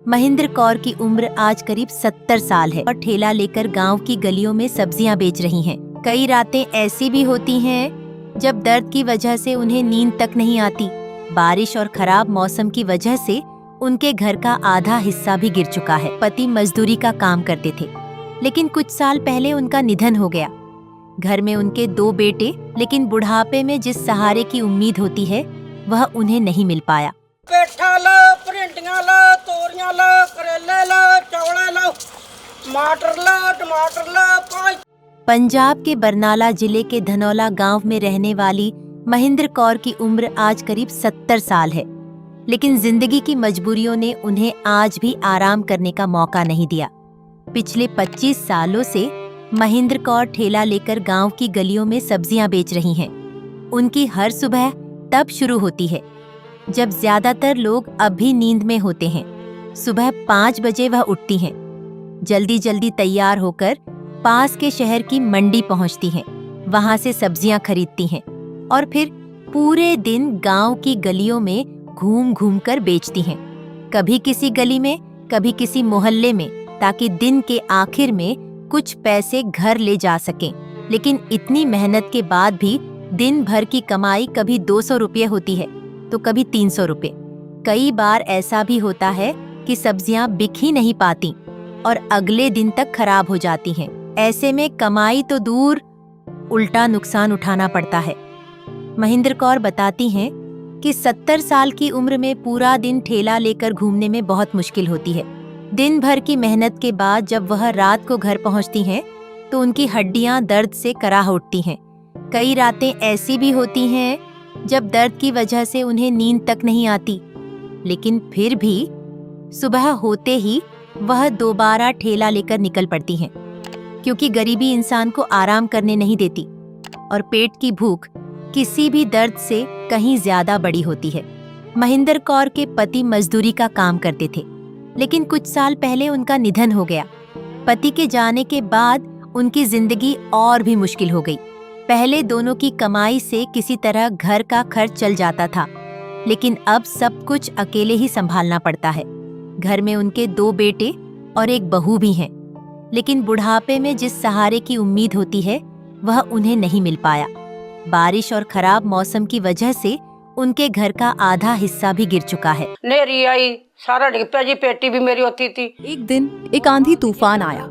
महेंद्र कौर की उम्र आज करीब 70 साल है और ठेला लेकर गांव की गलियों में सब्जियां बेच रही हैं। कई रातें ऐसी भी होती हैं जब दर्द की वजह से उन्हें नींद तक नहीं आती। बारिश और खराब मौसम की वजह से उनके घर का आधा हिस्सा भी गिर चुका है। पति मजदूरी का काम करते थे, लेकिन कुछ साल पहले उनका निधन हो गया। घर में उनके 2 बेटे, लेकिन बुढ़ापे में जिस सहारे की उम्मीद होती है वह उन्हें नहीं मिल पाया। पेठा लो, परिंडियां लो, तोरियां लो, करेले लो, चौले लो, टमाटर लो। पंजाब के बरनाला जिले के धनौला गांव में रहने वाली महेंद्र कौर की उम्र आज करीब 70 साल है, लेकिन जिंदगी की मजबूरियों ने उन्हें आज भी आराम करने का मौका नहीं दिया। पिछले 25 सालों से महेंद्र कौर ठेला लेकर गांव की गलियों में सब्जियां बेच रही हैं। उनकी हर सुबह तब शुरू होती है जब ज्यादातर लोग अभी नींद में होते हैं। सुबह 5 बजे वह उठती हैं, जल्दी जल्दी तैयार होकर पास के शहर की मंडी पहुंचती हैं, वहां से सब्जियां खरीदती हैं और फिर पूरे दिन गांव की गलियों में घूम घूम कर बेचती हैं। कभी किसी गली में, कभी किसी मोहल्ले में, ताकि दिन के आखिर में कुछ पैसे घर ले जा सकें। लेकिन इतनी मेहनत के बाद भी दिन भर की कमाई कभी 200 रुपये होती है तो कभी 300 रुपये। कई बार ऐसा भी होता है कि सब्जियां बिक ही नहीं पाती और अगले दिन तक खराब हो जाती हैं। ऐसे में कमाई तो दूर, उल्टा नुकसान उठाना पड़ता है। महेंद्र कौर बताती हैं कि 70 साल की उम्र में पूरा दिन ठेला लेकर घूमने में बहुत मुश्किल होती है। दिन भर की मेहनत के बाद जब वह रात को घर पहुंचती हैं तो उनकी हड्डियां दर्द से कराह उठती हैं। कई रातें ऐसी भी होती हैं जब दर्द की वजह से उन्हें नींद तक नहीं आती, लेकिन फिर भी सुबह होते ही वह दोबारा ठेला लेकर निकल पड़ती हैं, क्योंकि गरीबी इंसान को आराम करने नहीं देती और पेट की भूख किसी भी दर्द से कहीं ज्यादा बड़ी होती है। महेंद्र कौर के पति मजदूरी का काम करते थे, लेकिन कुछ साल पहले उनका निधन हो गया। पति के जाने के बाद उनकी जिंदगी और भी मुश्किल हो गई। पहले दोनों की कमाई से किसी तरह घर का खर्च चल जाता था, लेकिन अब सब कुछ अकेले ही संभालना पड़ता है। घर में उनके 2 बेटे और एक बहू भी हैं, लेकिन बुढ़ापे में जिस सहारे की उम्मीद होती है वह उन्हें नहीं मिल पाया। बारिश और खराब मौसम की वजह से उनके घर का आधा हिस्सा भी गिर चुका है। नेरी आई, सारा डिग पिया जी, पेटी भी मेरी होती थी। एक दिन एक आंधी तूफान आया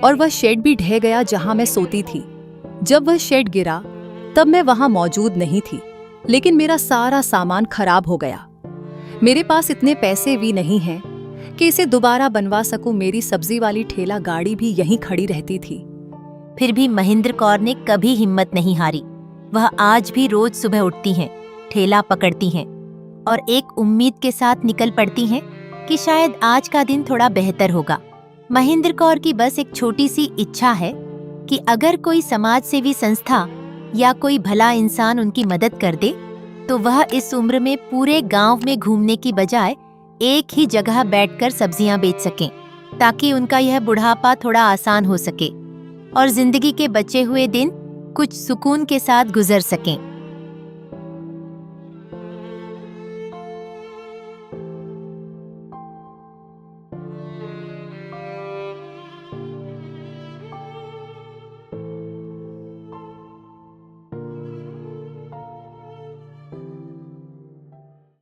और वह शेड भी ढह गया जहां मैं सोती थी। जब वह शेड गिरा तब मैं वहां मौजूद नहीं थी, लेकिन मेरा सारा सामान खराब हो गया। मेरे पास इतने पैसे भी नहीं हैं कि इसे दोबारा बनवा सकूं। मेरी सब्जी वाली ठेला गाड़ी भी यहीं खड़ी रहती थी। फिर भी महेंद्र कौर ने कभी हिम्मत नहीं हारी। वह आज भी रोज सुबह उठती हैं, ठेला पकड़ती हैं और एक उम्मीद के साथ निकल पड़ती हैं कि शायद आज का दिन थोड़ा बेहतर होगा। महेंद्र कौर की बस एक छोटी सी इच्छा है कि अगर कोई समाज सेवी संस्था या कोई भला इंसान उनकी मदद कर दे तो वह इस उम्र में पूरे गांव में घूमने की बजाय एक ही जगह बैठकर सब्जियां बेच सकें, ताकि उनका यह बुढ़ापा थोड़ा आसान हो सके और जिंदगी के बचे हुए दिन कुछ सुकून के साथ गुजर सकें।